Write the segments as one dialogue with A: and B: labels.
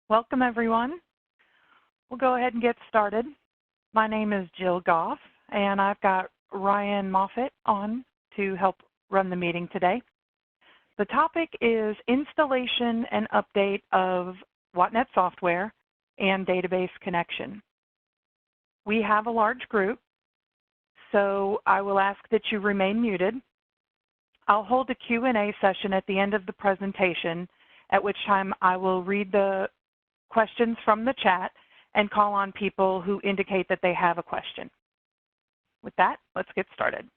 A: Welcome, everyone. We'll go ahead and get started. My name is Jill Goff, and I've got Ryan Moffett on to help run the meeting today. The topic is installation and update of WATTNet software and database connection. We have a large group, so I will ask that you remain muted. I'll hold a Q&A session at the end of the presentation, at which time I will read the questions from the chat and call on people who indicate that they have a question. With that, let's get started.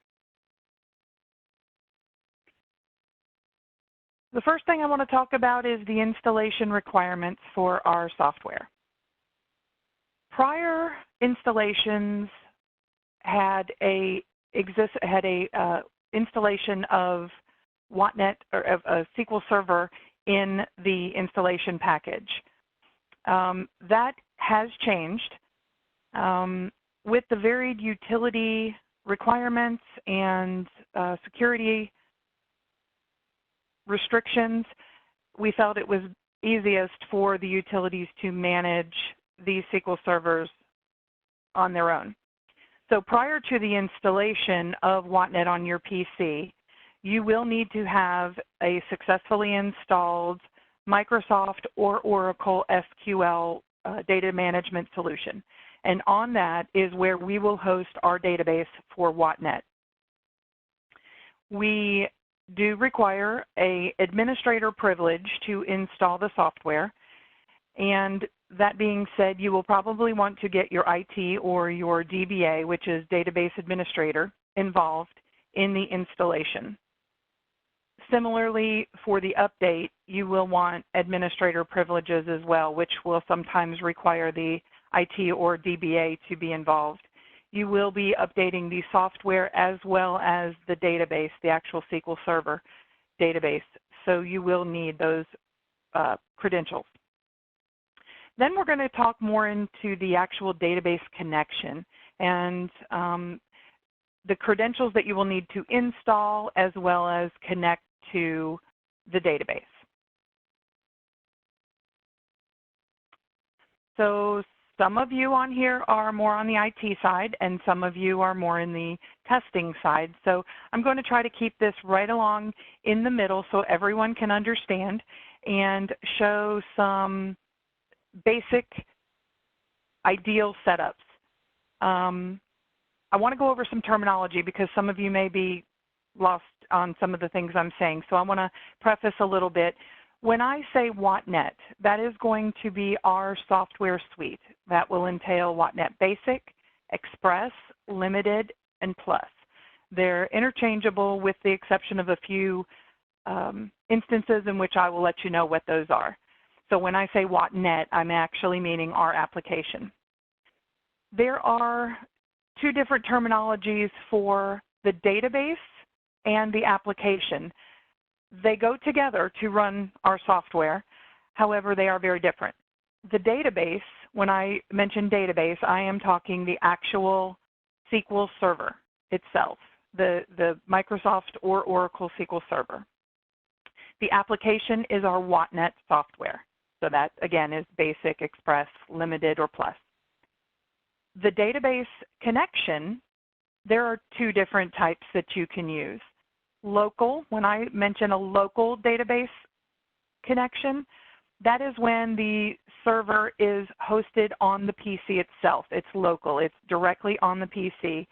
A: The first thing I want to talk about is the installation requirements for our software. Prior installations had installation of WATTNet or of a SQL Server in the installation package. That has changed. With the varied utility requirements and security restrictions, we felt it was easiest for the utilities to manage these SQL servers on their own. So prior to the installation of WATTNet on your PC, you will need to have a successfully installed Microsoft or Oracle SQL data management solution. And on that is where we will host our database for WATTNet. We do require an administrator privilege to install the software. And that being said, you will probably want to get your IT or your DBA, which is Database Administrator, involved in the installation. Similarly, for the update, you will want administrator privileges as well, which will sometimes require the IT or DBA to be involved. You will be updating the software as well as the database, the actual SQL Server database, so you will need those credentials. Then we're going to talk more into the actual database connection and the credentials that you will need to install as well as connect to the database. So some of you on here are more on the IT side and some of you are more in the testing side. So I'm going to try to keep this right along in the middle so everyone can understand and show some basic ideal setups. I want to go over some terminology because some of you may be lost on some of the things I'm saying. So I want to preface a little bit. When I say WATTNet, that is going to be our software suite. That will entail WATTNet Basic, Express, Limited, and Plus. They're interchangeable with the exception of a few instances in which I will let you know what those are. So when I say WATTNet, I'm actually meaning our application. There are two different terminologies for the database and the application. They go together to run our software. However, they are very different. The database, when I mention database, I am talking the actual SQL Server itself, the Microsoft or Oracle SQL Server. The application is our WATTNet software. So that, again, is Basic, Express, Limited, or Plus. The database connection, there are two different types that you can use. Local, when I mention a local database connection, that is when the server is hosted on the PC itself. It's local. It's directly on the PC.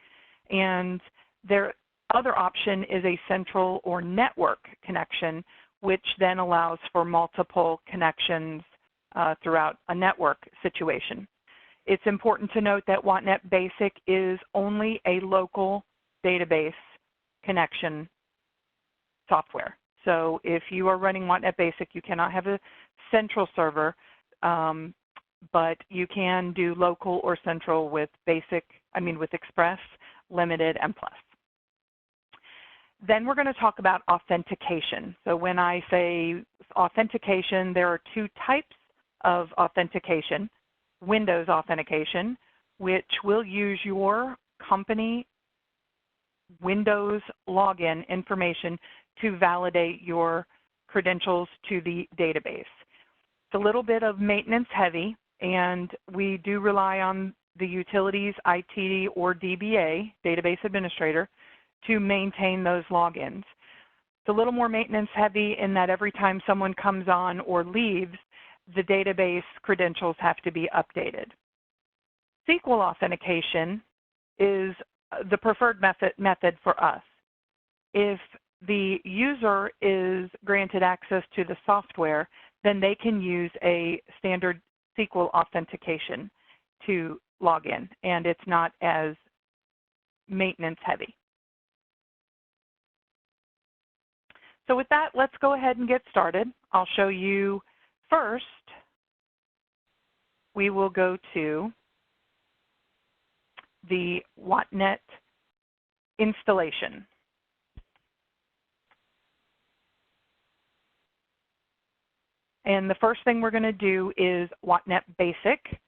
A: And their other option is a central or network connection, which then allows for multiple connections throughout a network situation. It's important to note that WATTNet Basic is only a local database connection software. So if you are running WATTNet Basic, you cannot have a central server, but you can do local or central with with Express, Limited, and Plus. Then we're going to talk about authentication. So when I say authentication, there are two types of authentication. Windows authentication, which will use your company Windows login information to validate your credentials to the database. It's a little bit of maintenance heavy, and we do rely on the utilities IT or DBA, Database Administrator, to maintain those logins. It's a little more maintenance heavy in that every time someone comes on or leaves, the database credentials have to be updated. SQL authentication is the preferred method for us. If the user is granted access to the software, then they can use a standard SQL authentication to log in, and it's not as maintenance heavy. So with that, let's go ahead and get started. I'll show you first. We will go to the WATTNet installation. And the first thing we're going to do is WATTNet Basic.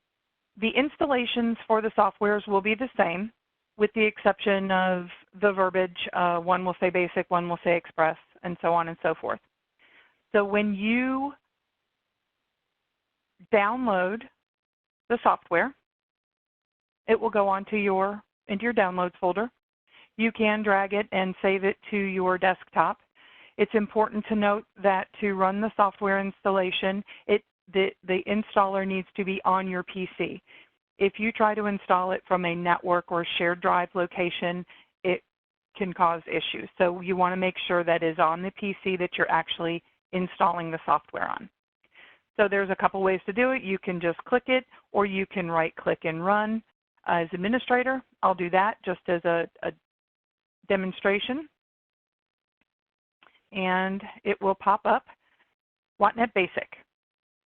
A: The installations for the softwares will be the same, with the exception of the verbiage. One will say Basic, one will say Express, and so on and so forth. So when you download the software, it will go into your Downloads folder. You can drag it and save it to your desktop. It's important to note that to run the software installation, the installer needs to be on your PC. If you try to install it from a network or shared drive location, it can cause issues. So you want to make sure that is on the PC that you're actually installing the software on. So there's a couple ways to do it. You can just click it, or you can right-click and run. As administrator, I'll do that just as a demonstration. And it will pop up WATTNet Basic.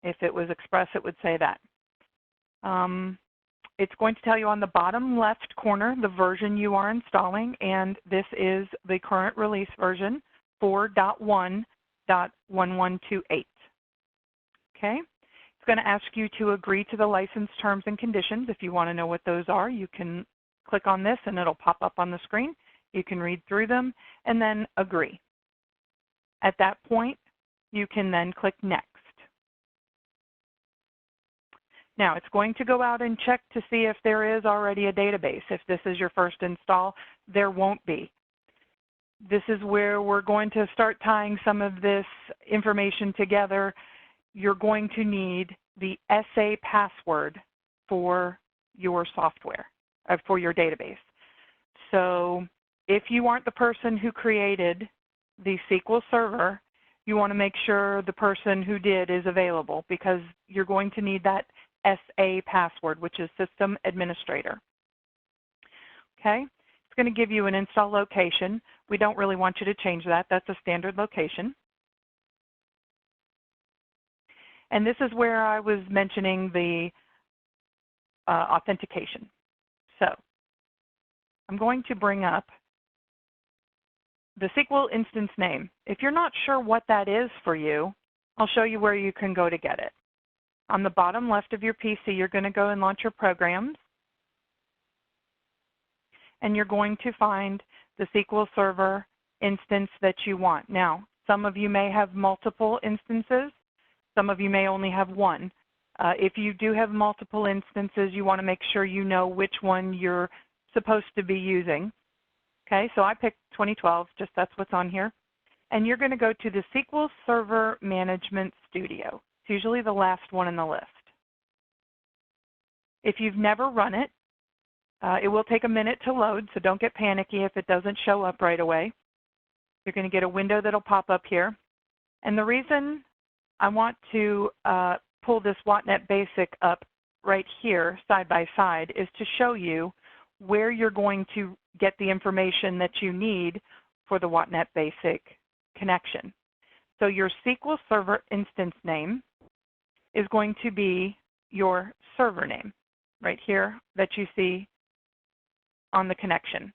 A: If it was Express, it would say that. It's going to tell you on the bottom left corner the version you are installing, and this is the current release version 4.1.1128. Okay? It's going to ask you to agree to the license terms and conditions. If you want to know what those are, you can click on this and it'll pop up on the screen. You can read through them and then agree. At that point, you can then click Next. Now, it's going to go out and check to see if there is already a database. If this is your first install, there won't be. This is where we're going to start tying some of this information together. You're going to need the SA password for your software, for your database. So if you aren't the person who created the SQL Server, you want to make sure the person who did is available, because you're going to need that SA password, which is System Administrator. Okay? It's going to give you an install location. We don't really want you to change that. That's a standard location. And this is where I was mentioning the authentication. So I'm going to bring up the SQL instance name. If you're not sure what that is for you, I'll show you where you can go to get it. On the bottom left of your PC, you're going to go and launch your programs. And you're going to find the SQL Server instance that you want. Now, some of you may have multiple instances. Some of you may only have one. If you do have multiple instances, you want to make sure you know which one you're supposed to be using. Okay, so I picked 2012, just that's what's on here. And you're going to go to the SQL Server Management Studio. It's usually the last one in the list. If you've never run it, it will take a minute to load, so don't get panicky if it doesn't show up right away. You're going to get a window that'll pop up here. And the reason I want to pull this WATTNet Basic up right here, side by side, is to show you where you're going to get the information that you need for the WATTNet Basic connection. So your SQL Server instance name is going to be your server name right here that you see on the connection.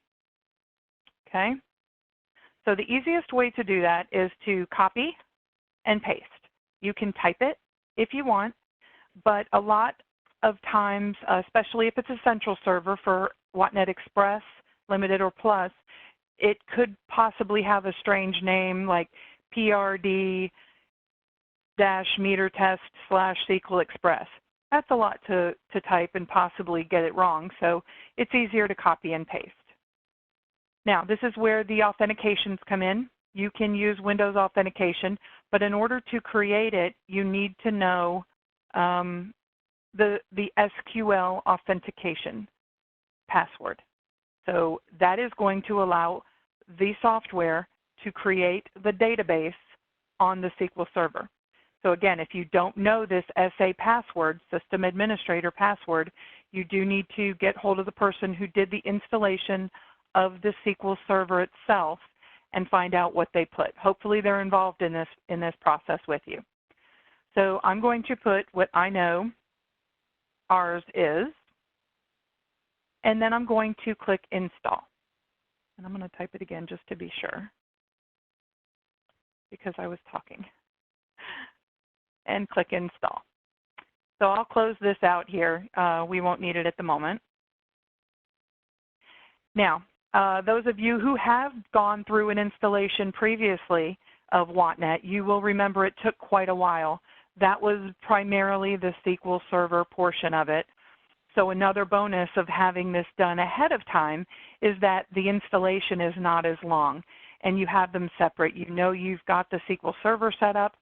A: Okay? So the easiest way to do that is to copy and paste. You can type it if you want, but a lot of times, especially if it's a central server for WATTNet Express, Limited, or Plus, it could possibly have a strange name like PRD meter test / SQL Express. That's a lot to type and possibly get it wrong, so it's easier to copy and paste. Now, this is where the authentications come in. You can use Windows authentication, but in order to create it, you need to know the SQL authentication password. So that is going to allow the software to create the database on the SQL Server. So again, if you don't know this SA password, System Administrator password, you do need to get hold of the person who did the installation of the SQL Server itself and find out what they put. Hopefully they're involved in this process with you. So I'm going to put what I know ours is, and then I'm going to click Install. And I'm going to type it again just to be sure, because I was talking. And click Install. So I'll close this out here. We won't need it at the moment. Now, those of you who have gone through an installation previously of WATTNet, you will remember it took quite a while. That was primarily the SQL Server portion of it. So another bonus of having this done ahead of time is that the installation is not as long and you have them separate. You know you've got the SQL Server set up.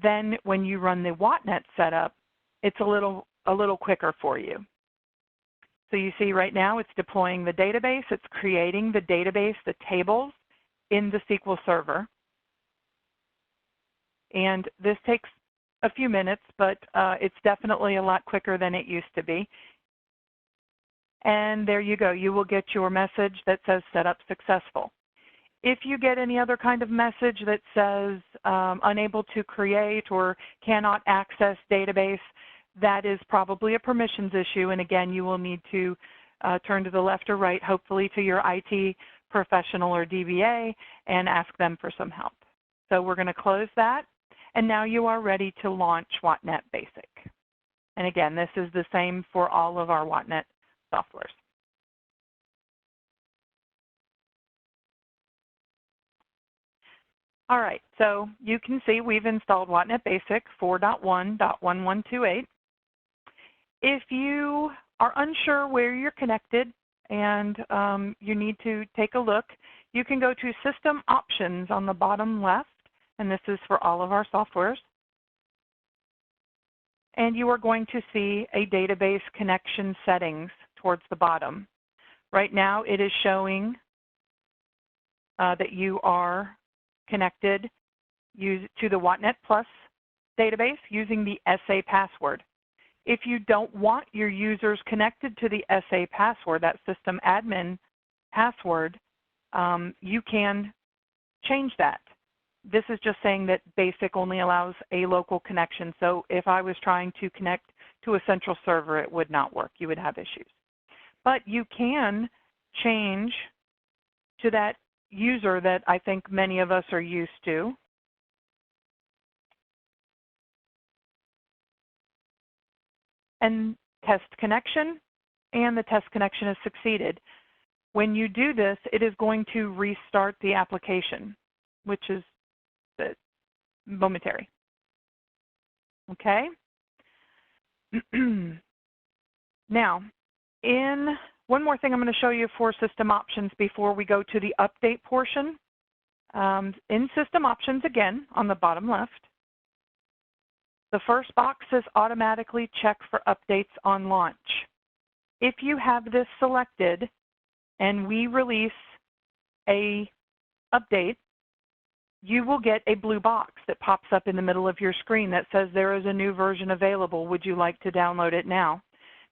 A: Then when you run the WATTNet setup, it's a little quicker for you. So you see right now it's deploying the database. It's creating the database, the tables in the SQL Server. And this takes a few minutes, but it's definitely a lot quicker than it used to be. And there you go. You will get your message that says setup successful. If you get any other kind of message that says unable to create or cannot access database, that is probably a permissions issue. And again, you will need to turn to the left or right, hopefully to your IT professional or DBA, and ask them for some help. So we're going to close that. And now you are ready to launch WATTNet Basic. And again, this is the same for all of our WATTNet softwares. All right, so you can see we've installed WATTNet Basic 4.1.1128. If you are unsure where you're connected and you need to take a look, you can go to System Options on the bottom left, and this is for all of our softwares. And you are going to see a database connection settings towards the bottom. Right now it is showing that you are connected to the WATTNet Plus database using the SA password. If you don't want your users connected to the SA password, that system admin password, you can change that. This is just saying that Basic only allows a local connection. So if I was trying to connect to a central server, it would not work. You would have issues. But you can change to that user that I think many of us are used to. And test connection, and the test connection has succeeded. When you do this, it is going to restart the application, which is momentary. Okay? Now, one more thing I'm going to show you for system options before we go to the update portion. In system options, again, on the bottom left, the first box says automatically check for updates on launch. If you have this selected and we release a update, you will get a blue box that pops up in the middle of your screen that says there is a new version available. Would you like to download it now?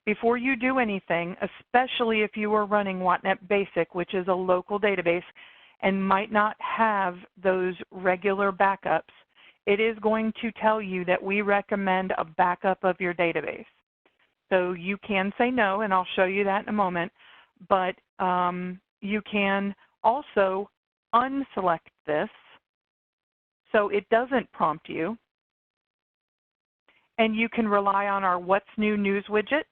A: Before you do anything, especially if you are running WATTNet Basic, which is a local database and might not have those regular backups, it is going to tell you that we recommend a backup of your database. So you can say no, and I'll show you that in a moment, but you can also unselect this so it doesn't prompt you. And you can rely on our What's New news widget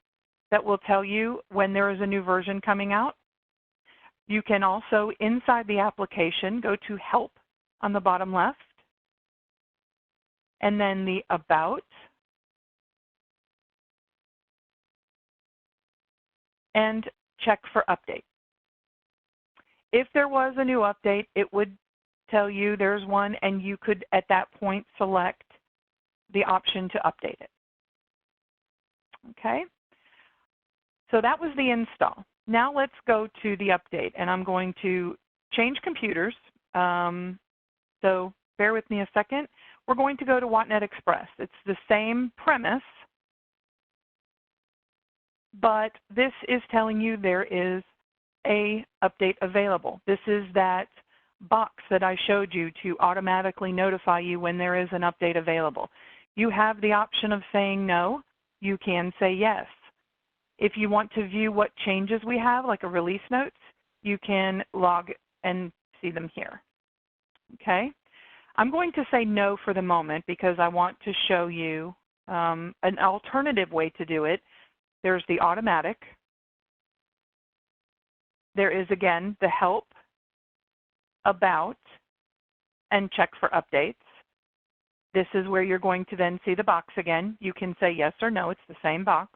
A: that will tell you when there is a new version coming out. You can also, inside the application, go to Help on the bottom left. and then the About, and check for update. If there was a new update, it would tell you there's one, and you could at that point select the option to update it. Okay? So that was the install. Now let's go to the update, and I'm going to change computers. So bear with me a second. We're going to go to WATTNet Express. It's the same premise, but this is telling you there is a update available. This is that box that I showed you to automatically notify you when there is an update available. You have the option of saying no. You can say yes. If you want to view what changes we have, like a release notes, you can log and see them here. Okay? I'm going to say no for the moment because I want to show you an alternative way to do it. There's the automatic. There is, again, the help, about, and check for updates. This is where you're going to then see the box again. You can say yes or no. It's the same box.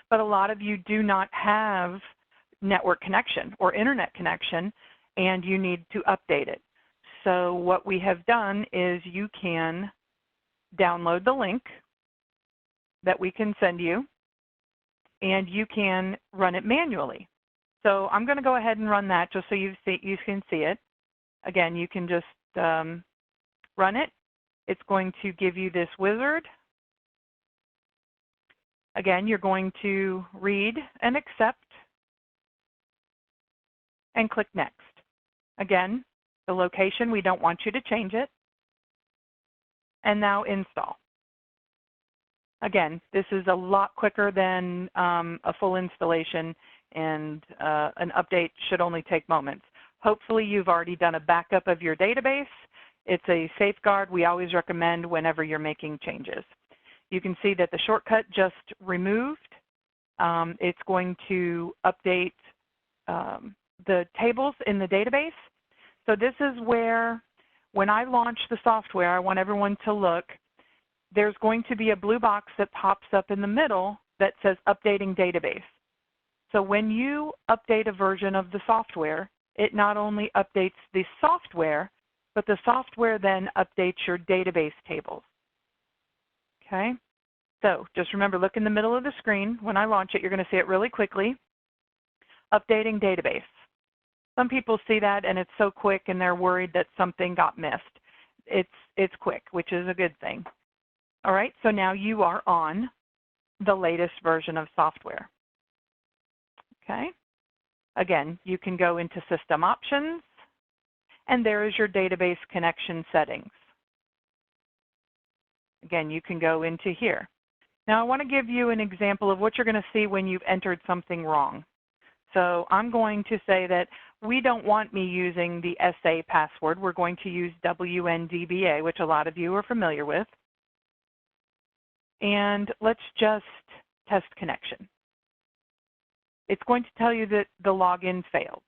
A: But a lot of you do not have network connection or internet connection, and you need to update it. So what we have done is you can download the link that we can send you, and you can run it manually. So I'm going to go ahead and run that just so you can see it. Again, you can just run it. It's going to give you this wizard. Again, you're going to read and accept and click Next. Again, the location, we don't want you to change it. And now install. Again, this is a lot quicker than a full installation, and an update should only take moments. Hopefully you've already done a backup of your database. It's a safeguard we always recommend whenever you're making changes. You can see that the shortcut just removed. It's going to update the tables in the database. So this is where, when I launch the software, I want everyone to look. There's going to be a blue box that pops up in the middle that says Updating Database. So when you update a version of the software, it not only updates the software, but the software then updates your database tables. Okay? So just remember, look in the middle of the screen. When I launch it, you're going to see it really quickly. Updating database. Some people see that and it's so quick and they're worried that something got missed. It's quick, which is a good thing. All right, so now you are on the latest version of software. Okay? Again, you can go into System Options, and there is your database connection settings. Again, you can go into here. Now I want to give you an example of what you're going to see when you've entered something wrong. So I'm going to say that we don't want me using the SA password. We're going to use WNDBA, which a lot of you are familiar with. And let's just test connection. It's going to tell you that the login failed.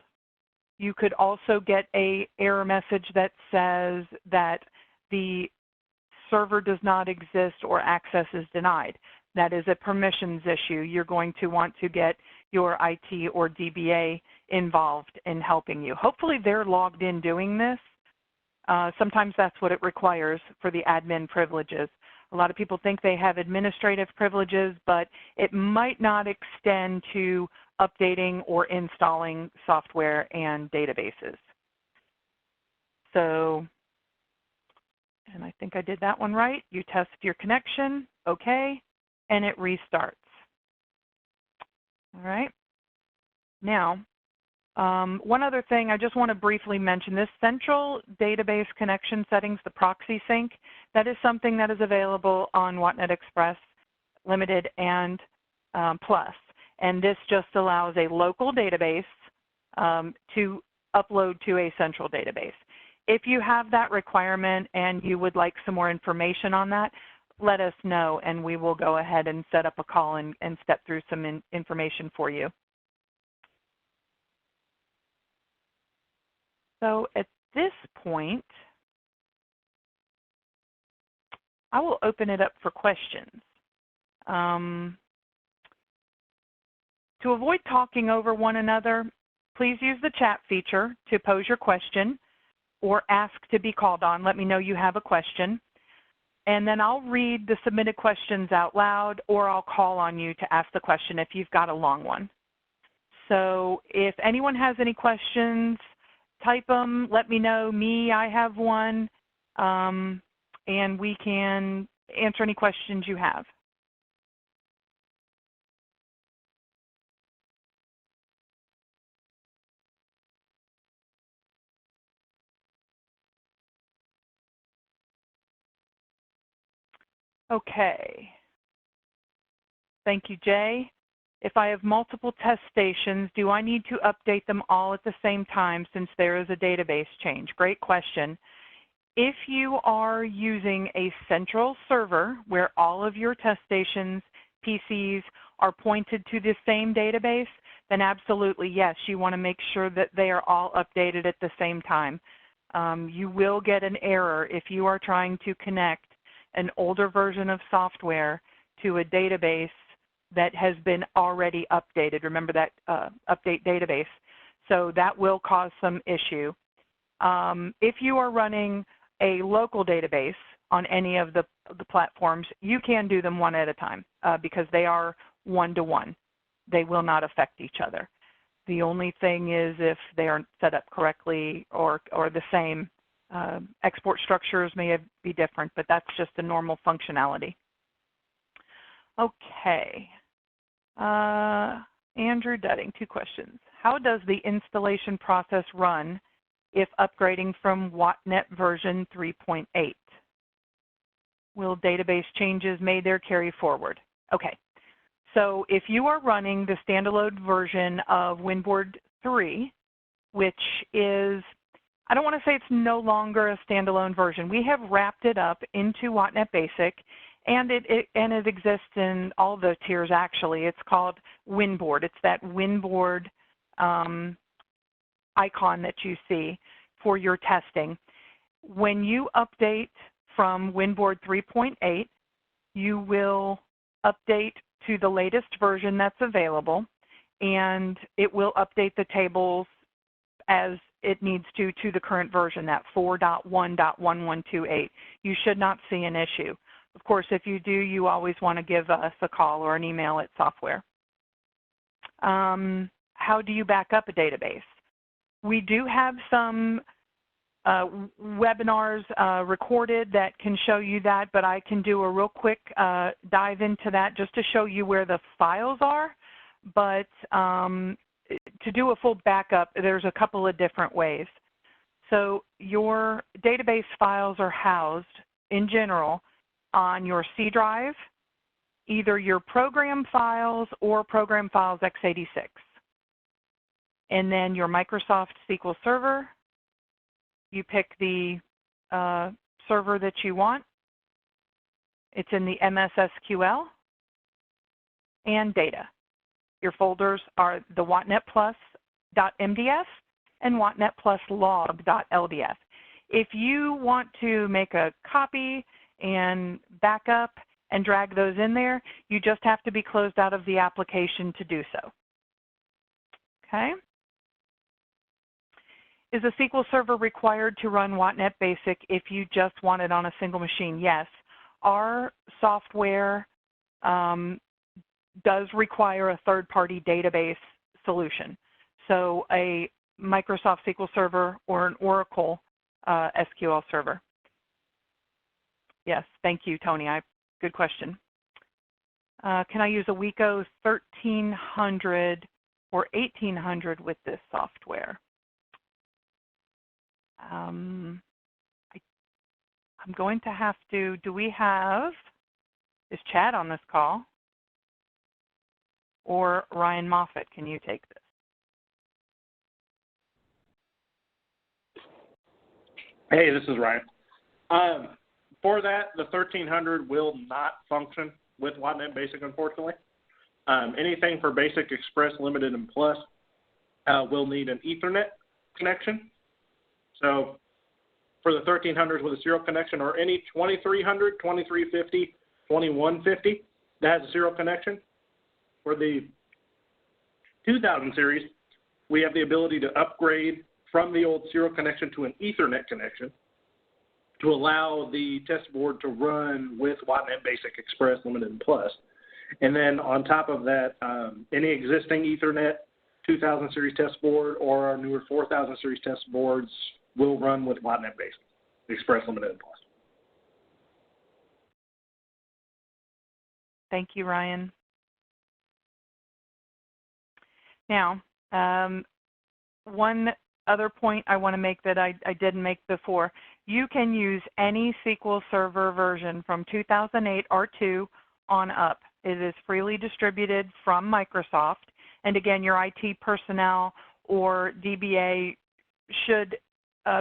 A: You could also get an error message that says that the server does not exist or access is denied. That is a permissions issue. You're going to want to get your IT or DBA involved in helping you. Hopefully they're logged in doing this. Sometimes that's what it requires for the admin privileges. A lot of people think they have administrative privileges, but it might not extend to updating or installing software and databases. So, and I think I did that one right. You test your connection, okay, and it restarts. All right. Now, one other thing I just want to briefly mention, this central database connection settings, the proxy sync, that is something that is available on WATTNet Express Limited and Plus. And this just allows a local database to upload to a central database. If you have that requirement and you would like some more information on that, let us know and we will go ahead and set up a call and step through some information for you. So at this point, I will open it up for questions. To avoid talking over one another, please use the chat feature to pose your question or ask to be called on. Let me know you have a question. And then I'll read the submitted questions out loud, or I'll call on you to ask the question if you've got a long one. So if anyone has any questions, type them, let me know. I have one, and we can answer any questions you have. Okay. Thank you, Jay. If I have multiple test stations, do I need to update them all at the same time since there is a database change? Great question. If you are using a central server where all of your test stations, PCs, are pointed to the same database, then absolutely yes, you want to make sure that they are all updated at the same time. You will get an error if you are trying to connect an older version of software to a database that has been already updated. Remember that update database. So that will cause some issue. If you are running a local database on any of the platforms, you can do them one at a time because they are one-to-one. They will not affect each other. The only thing is if they aren't set up correctly or the same, export structures may be different, but that's just a normal functionality. Okay. Andrew Dudding, 2 questions. How does the installation process run if upgrading from WATTNet version 3.8? Will database changes made there carry forward? Okay. So if you are running the standalone version of Winboard 3, which is, I don't want to say it's no longer a standalone version. We have wrapped it up into WATTNet Basic, and it exists in all the tiers actually. It's called Winboard. It's that Winboard icon that you see for your testing. When you update from Winboard 3.8, you will update to the latest version that's available, and it will update the tables as it needs to the current version, that 4.1.1128. You should not see an issue. Of course, if you do, you always want to give us a call or an email at software. How do you back up a database? We do have some webinars recorded that can show you that, but I can do a real quick dive into that just to show you where the files are. But to do a full backup, there's a couple of different ways. So your database files are housed, in general, on your C drive, either your program files or program files x86. And then your Microsoft SQL Server, you pick the server that you want. It's in the MS SQL and data. Your folders are the WATTNet Plus.mdf and WATTNet Plus log.ldf. If you want to make a copy and back up and drag those in there, you just have to be closed out of the application to do so. Okay? Is a SQL Server required to run WATTNet Basic if you just want it on a single machine? Yes. Our software does require a third-party database solution. So a Microsoft SQL Server or an Oracle SQL Server. Yes, thank you, Tony. Good question. Can I use a Wico 1300 or 1800 with this software? I'm going to have to, is Chad on this call? Or Ryan Moffett, can you take this?
B: Hey, this is Ryan. For that, the 1300 will not function with WATTNet Basic, unfortunately. Anything for Basic, Express, Limited, and Plus will need an Ethernet connection. So for the 1300s with a serial connection, or any 2300, 2350, 2150 that has a serial connection. For the 2000 series, we have the ability to upgrade from the old serial connection to an Ethernet connection to allow the test board to run with WATTNet Basic, Express, Limited, and Plus. And then on top of that, any existing Ethernet 2000 series test board or our newer 4000 series test boards will run with WATTNet Basic, Express, Limited, and Plus.
A: Thank you, Ryan. Now, one other point I want to make that I didn't make before. You can use any SQL Server version from 2008 R2 on up. It is freely distributed from Microsoft. And again, your IT personnel or DBA should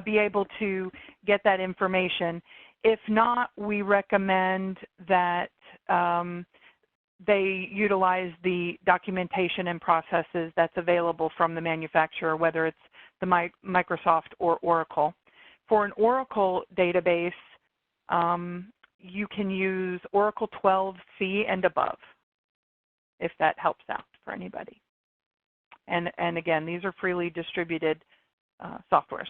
A: be able to get that information. If not, we recommend that they utilize the documentation and processes that's available from the manufacturer, whether it's the Microsoft or Oracle. For an Oracle database, you can use Oracle 12c and above, if that helps out for anybody. And again, these are freely distributed softwares.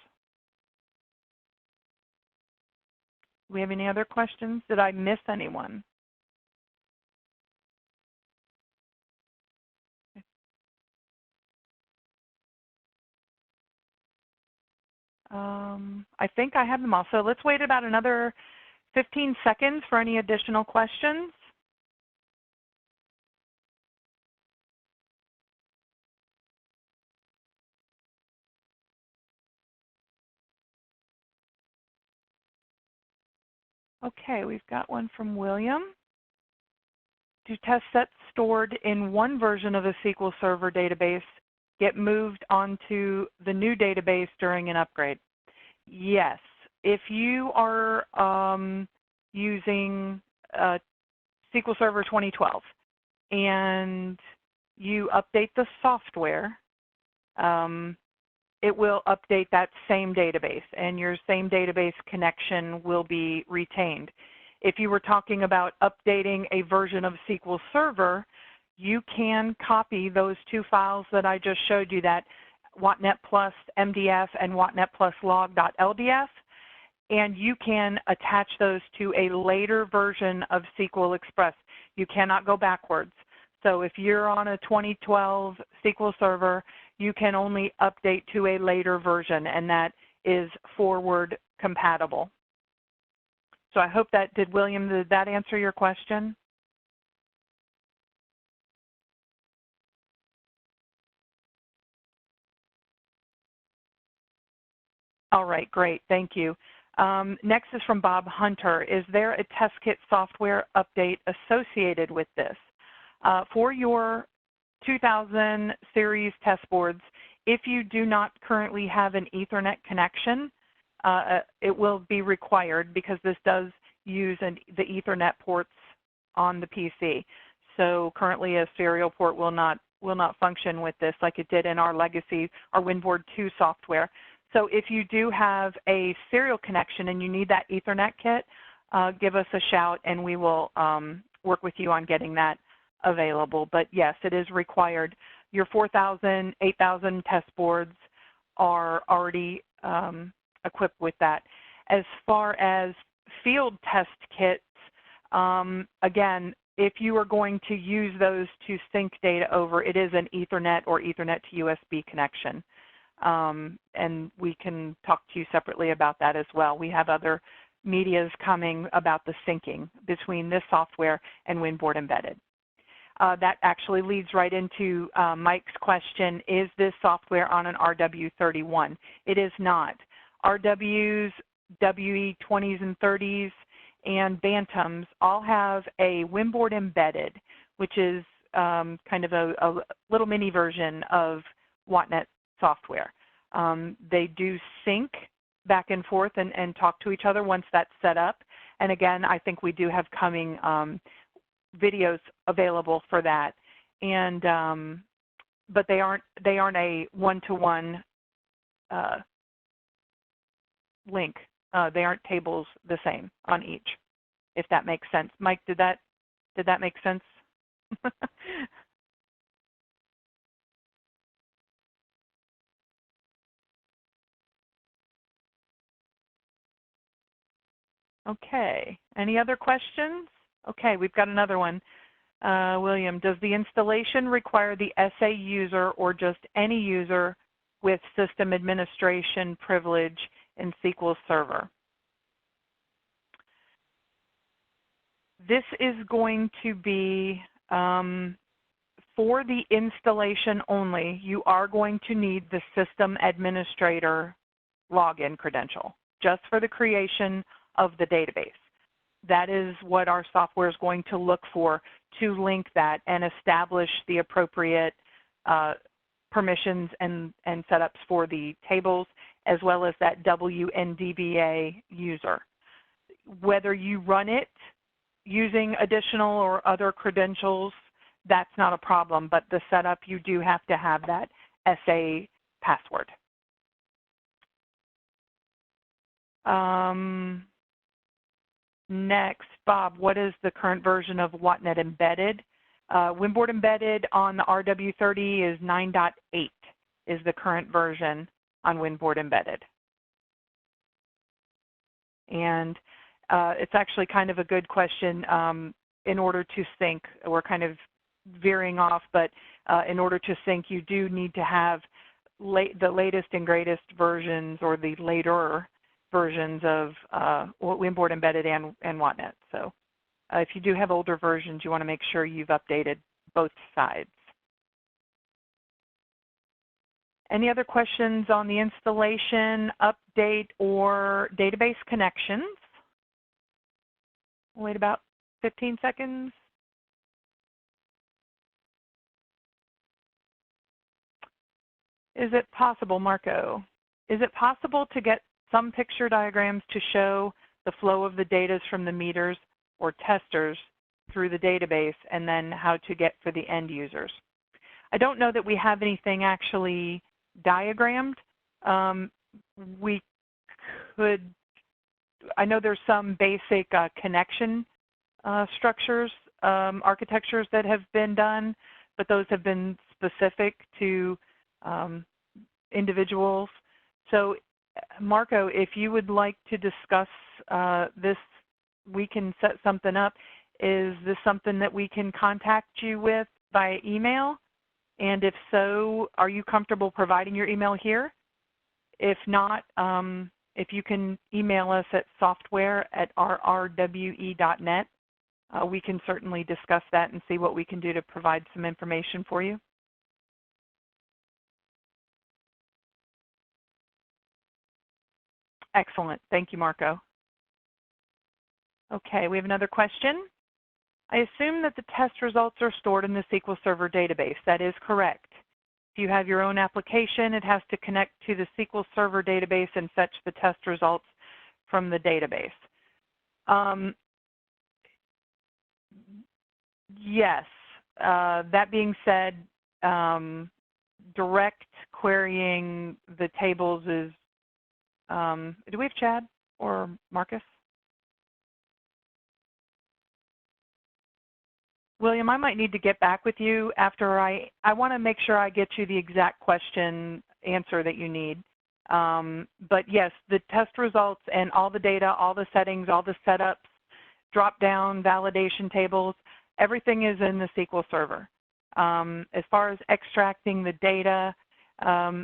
A: Do we have any other questions? Did I miss anyone? I think I have them all. So let's wait about another 15 seconds for any additional questions. Okay, we've got one from William. Do test sets stored in one version of a SQL Server database get moved onto the new database during an upgrade? Yes. If you are using SQL Server 2012 and you update the software, it will update that same database, and your same database connection will be retained. If you were talking about updating a version of SQL Server, you can copy those two files that I just showed you, that WATTNet Plus MDF and WATTNet Plus log.ldf, and you can attach those to a later version of SQL Express. You cannot go backwards. So if you're on a 2012 SQL Server, you can only update to a later version, and that is forward compatible. So I hope that, did that answer your question? All right, great, thank you. Next is from Bob Hunter. Is there a test kit software update associated with this? For your 2000 series test boards, if you do not currently have an Ethernet connection, it will be required, because this does use the Ethernet ports on the PC. So currently a serial port will not function with this like it did in our legacy, our WinBoard 2 software. So if you do have a serial connection and you need that Ethernet kit, give us a shout and we will work with you on getting that available. But yes, it is required. Your 4000, 8000 test boards are already equipped with that. As far as field test kits, again, if you are going to use those to sync data over, it is an Ethernet or Ethernet to USB connection. And we can talk to you separately about that as well. We have other medias coming about the syncing between this software and WinBoard Embedded. That actually leads right into Mike's question, is this software on an RW31? It is not. RWs, WE20s and 30s, and Bantams all have a WinBoard Embedded, which is kind of a little mini version of WATTNet software. They do sync back and forth and talk to each other once that's set up. And again, I think we do have coming videos available for that. And but they aren't a one-to-one link. they aren't tables the same on each, if that makes sense. Mike, did that make sense? Okay, any other questions? Okay, we've got another one. William, does the installation require the SA user or just any user with system administration privilege in SQL Server? This is going to be for the installation only. You are going to need the system administrator login credential just for the creation of the database. That is what our software is going to look for to link that and establish the appropriate permissions and setups for the tables, as well as that WNDBA user. Whether you run it using additional or other credentials, that's not a problem, but the setup, you do have to have that SA password. Next, Bob, what is the current version of WATTNet Embedded? WinBoard Embedded on the RW30 is 9.8 is the current version on WinBoard Embedded. And it's actually kind of a good question. In order to sync, we're kind of veering off, but in order to sync, you do need to have the latest and greatest versions, or the later versions of WinBoard Embedded and WATTNet. So if you do have older versions, you want to make sure you've updated both sides. Any other questions on the installation, update, or database connections? We'll wait about 15 seconds. Is it possible, Marco, is it possible to get some picture diagrams to show the flow of the data from the meters or testers through the database, and then how to get for the end users? I don't know that we have anything actually diagrammed. We could, I know there's some basic connection structures, architectures that have been done, but those have been specific to individuals. So Marco, if you would like to discuss this, we can set something up. Is this something that we can contact you with via email? And if so, are you comfortable providing your email here? If not, if you can email us at software@rrwe.net, we can certainly discuss that and see what we can do to provide some information for you. Excellent. Thank you, Marco. Okay, we have another question. I assume that the test results are stored in the SQL Server database. That is correct. If you have your own application, it has to connect to the SQL Server database and fetch the test results from the database. Yes. That being said, direct querying the tables is, do we have Chad or Marcus? William, I might need to get back with you after I want to make sure I get you the exact question answer that you need. But yes, the test results and all the data, all the settings, all the setups, drop-down validation tables, everything is in the SQL Server. As far as extracting the data,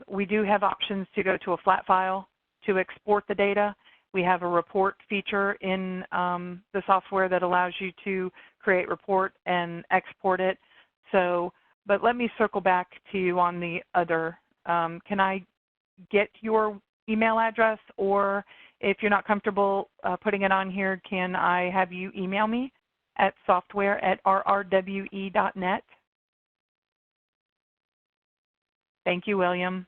A: we do have options to go to a flat file to export the data. We have a report feature in the software that allows you to create report and export it. So, but let me circle back to you on the other. Can I get your email address, or if you're not comfortable putting it on here, can I have you email me at software@rrwe.net? Thank you, William.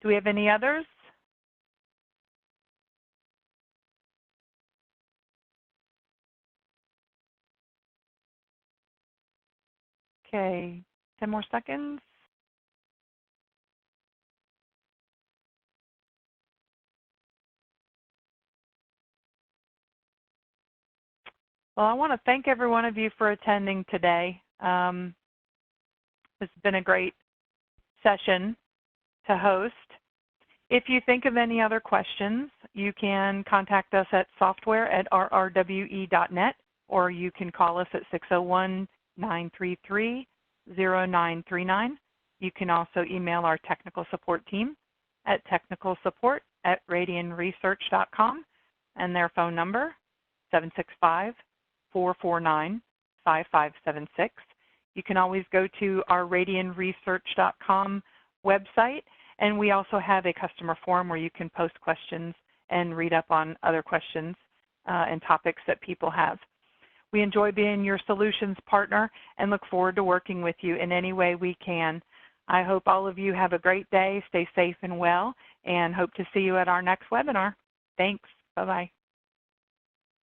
A: Do we have any others? Okay, 10 more seconds. Well, I want to thank every one of you for attending today. It's been a great session to host. If you think of any other questions, you can contact us at software@rrwe.net, or you can call us at 601-933-0939. You can also email our technical support team at technicalsupport@radianresearch.com, and their phone number, 765-449-5576. You can always go to our radianresearch.com website, and we also have a customer forum where you can post questions and read up on other questions and topics that people have. We enjoy being your solutions partner and look forward to working with you in any way we can. I hope all of you have a great day, stay safe and well, and hope to see you at our next webinar. Thanks. Bye-bye.